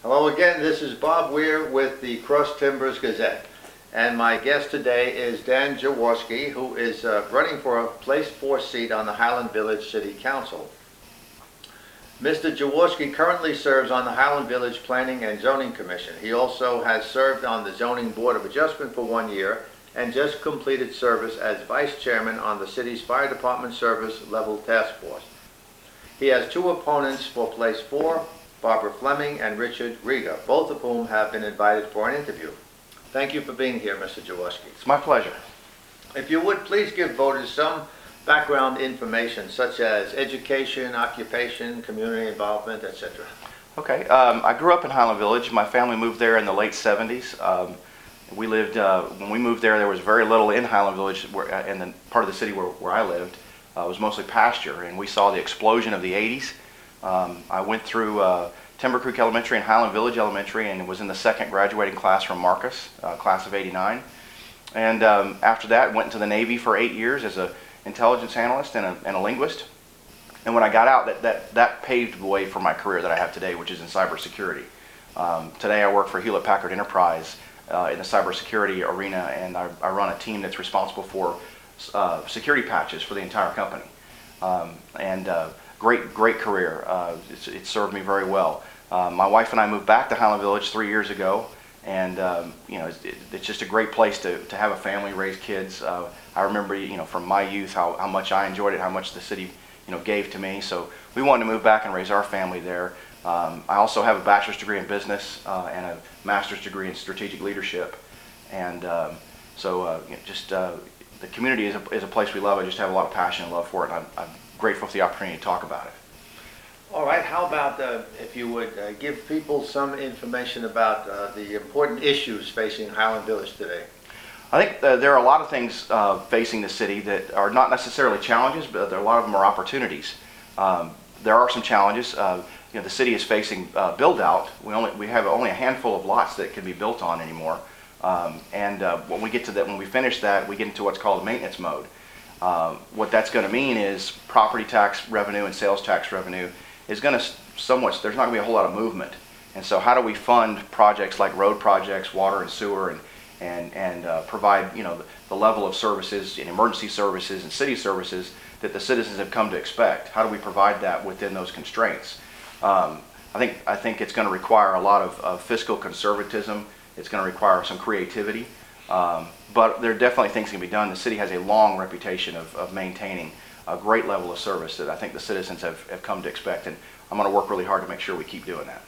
Hello again, this is Bob Weir with the Cross Timbers Gazette. And my guest today is Dan Jaworski, who is running for a Place 4 seat on the Highland Village City Council. Mr. Jaworski currently serves on the Highland Village Planning and Zoning Commission. He also has served on the Zoning Board of Adjustment for 1 year and just completed service as Vice Chairman on the city's Fire Department Service Level Task Force. He has two opponents for Place 4, Barbara Fleming and Richard Riga, both of whom have been invited for an interview. Thank you for being here, Mr. Jaworski. It's my pleasure. If you would, please give voters some background information, such as education, occupation, community involvement, etc. Okay, I grew up in Highland Village. My family moved there in the late 70s. We lived, when we moved there was very little in Highland Village, in the part of the city where I lived. It was mostly pasture, and we saw the explosion of the 80s. I went through Timber Creek Elementary and Highland Village Elementary and was in the second graduating class from Marcus, class of '89. And after that, went into the Navy for 8 years as an intelligence analyst and a linguist. And when I got out, that paved the way for my career that I have today, which is in cybersecurity. Today I work for Hewlett Packard Enterprise in the cybersecurity arena, and I run a team that's responsible for security patches for the entire company. Great career. It served me very well. My wife and I moved back to Highland Village 3 years ago, and it's just a great place to have a family, raise kids. I remember from my youth how much I enjoyed it, how much the city gave to me. So we wanted to move back and raise our family there. I also have a bachelor's degree in business and a master's degree in strategic leadership, and the community is a place we love. I just have a lot of passion and love for it, and I'm grateful for the opportunity to talk about it. All right, how about if you would give people some information about the important issues facing Highland Village today? I think there are a lot of things facing the city that are not necessarily challenges, but a lot of them are opportunities. There are some challenges. The city is facing build out. We have only a handful of lots that can be built on anymore. When we get to that, when we finish that, we get into what's called maintenance mode. What that's going to mean is property tax revenue and sales tax revenue is going to there's not going to be a whole lot of movement. And so how do we fund projects like road projects, water and sewer, and provide the level of services and emergency services and city services that the citizens have come to expect? How do we provide that within those constraints? I think it's going to require a lot of fiscal conservatism. It's going to require some creativity. But there are definitely things that can be done. The city has a long reputation of maintaining a great level of service that I think the citizens have come to expect, and I'm going to work really hard to make sure we keep doing that.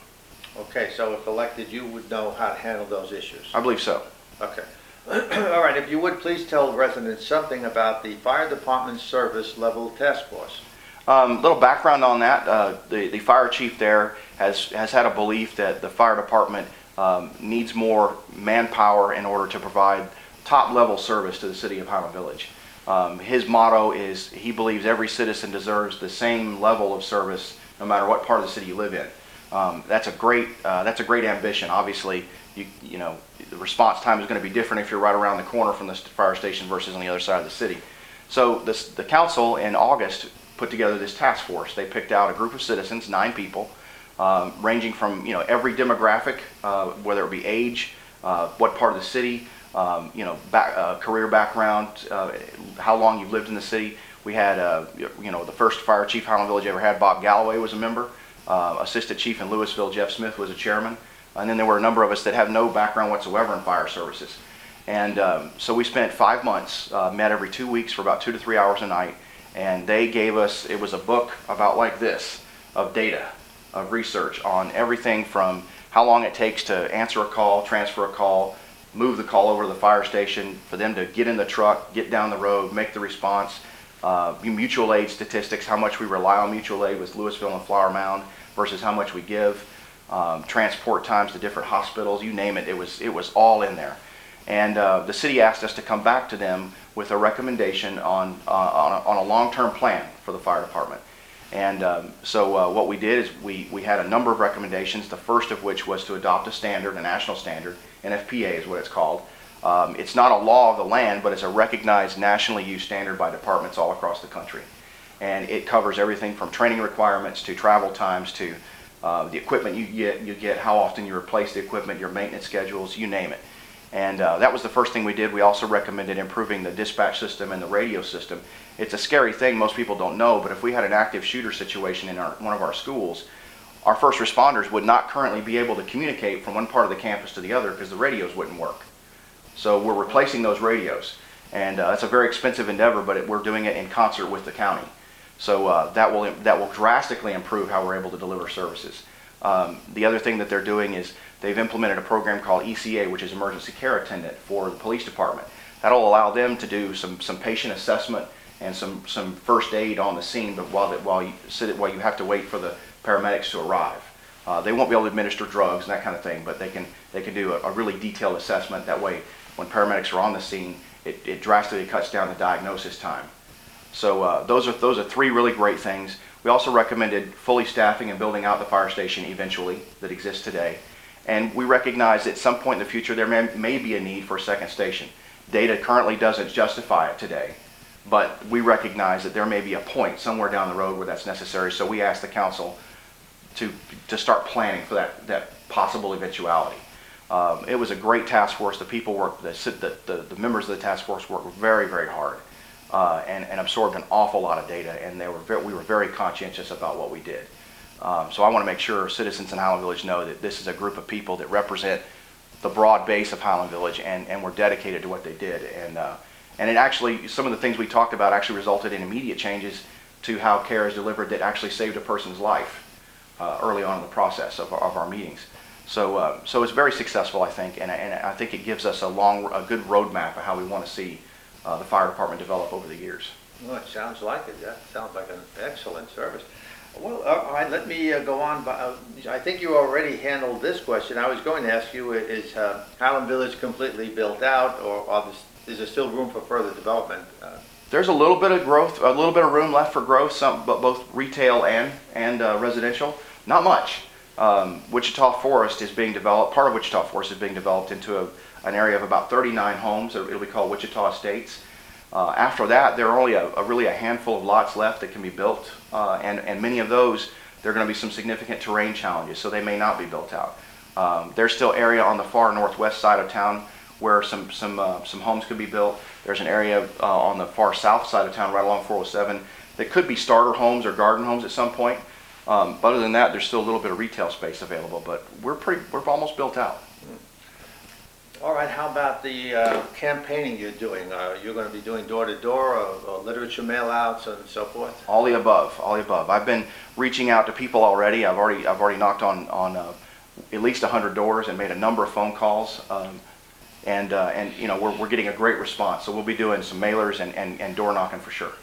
Okay, so if elected, you would know how to handle those issues? I believe so. Okay. All right, if you would please tell residents something about the Fire Department Service Level Task Force. Little background on that. The fire chief there has had a belief that the fire department needs more manpower in order to provide top-level service to the city of Highland Village. His motto is he believes every citizen deserves the same level of service no matter what part of the city you live in. That's a great ambition. Obviously, the response time is going to be different if you're right around the corner from the fire station versus on the other side of the city. So the council in August put together this task force. They picked out a group of citizens, 9 people, ranging from every demographic, whether it be age, what part of the city, career background, how long you've lived in the city. We had the first fire chief Highland Village ever had, Bob Galloway, was a member. Assistant chief in Louisville, Jeff Smith, was a chairman. And then there were a number of us that have no background whatsoever in fire services. And so we spent 5 months, met every 2 weeks for about 2 to 3 hours a night. And they gave us, it was a book about like this, of data, of research on everything from how long it takes to answer a call, transfer a call, move the call over to the fire station, for them to get in the truck, get down the road, make the response, mutual aid statistics, how much we rely on mutual aid with Louisville and Flower Mound versus how much we give, transport times to different hospitals, you name it, it was all in there. And the city asked us to come back to them with a recommendation on a long-term plan for the fire department. And so what we did is we had a number of recommendations, the first of which was to adopt a standard, a national standard. NFPA is what it's called. It's not a law of the land, but it's a recognized nationally used standard by departments all across the country. And it covers everything from training requirements to travel times to the equipment you get, how often you replace the equipment, your maintenance schedules, you name it. And that was the first thing we did. We also recommended improving the dispatch system and the radio system. It's a scary thing, most people don't know, but if we had an active shooter situation in one of our schools, our first responders would not currently be able to communicate from one part of the campus to the other because the radios wouldn't work. So we're replacing those radios, and it's a very expensive endeavor, but we're doing it in concert with the county. So that will drastically improve how we're able to deliver services. The other thing that they're doing is they've implemented a program called ECA, which is Emergency Care Attendant, for the police department. That'll allow them to do some patient assessment and some first aid on the scene, but while you have to wait for the paramedics to arrive. They won't be able to administer drugs and that kind of thing, but they can do a really detailed assessment. That way, when paramedics are on the scene, it drastically cuts down the diagnosis time. So those are three really great things. We also recommended fully staffing and building out the fire station eventually that exists today. And we recognize that at some point in the future there may be a need for a second station. Data currently doesn't justify it today, but we recognize that there may be a point somewhere down the road where that's necessary. So we asked the council to start planning for that possible eventuality. It was a great task force. The people worked, the members of the task force worked very, very hard and absorbed an awful lot of data, and we were very conscientious about what we did. So I want to make sure citizens in Highland Village know that this is a group of people that represent the broad base of Highland Village, and we're dedicated to what they did. And it actually, some of the things we talked about actually resulted in immediate changes to how care is delivered that actually saved a person's life early on in the process of our meetings. So it's very successful, I think, and I think it gives us a good roadmap of how we want to see the fire department develop over the years. Well, it sounds like it. That sounds like an excellent service. Well, all right, let me go on. I think you already handled this question. I was going to ask you, is Highland Village completely built out, or is there still room for further development? There's a little bit of growth, a little bit of room left for growth, but both retail and residential. Not much. Wichita Forest is being developed. Part of Wichita Forest is being developed into an area of about 39 homes. It'll be called Wichita Estates. After that, there are only really a handful of lots left that can be built, and many of those, there are going to be some significant terrain challenges, so they may not be built out. There's still area on the far northwest side of town where some homes could be built. There's an area on the far south side of town, right along 407, that could be starter homes or garden homes at some point. But other than that, there's still a little bit of retail space available, but we're almost built out. All right, how about the campaigning you're doing? You're going to be doing door-to-door or literature mail-outs and so forth? All the above, all the above. I've been reaching out to people already. I've already knocked on at least 100 doors and made a number of phone calls, and you know, we're getting a great response. So we'll be doing some mailers and door knocking for sure.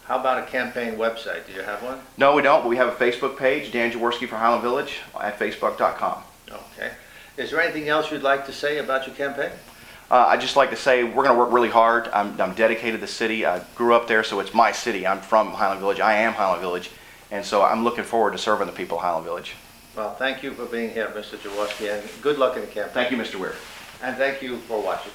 How about a campaign website? Do you have one? No, we don't, but we have a Facebook page, Dan Jaworski for Highland Village, at facebook.com. Okay. Is there anything else you'd like to say about your campaign? I'd just like to say we're going to work really hard. I'm dedicated to the city. I grew up there, so it's my city. I'm from Highland Village. I am Highland Village, and so I'm looking forward to serving the people of Highland Village. Well, thank you for being here, Mr. Jaworski, and good luck in the campaign. Thank you, Mr. Weir. And thank you for watching.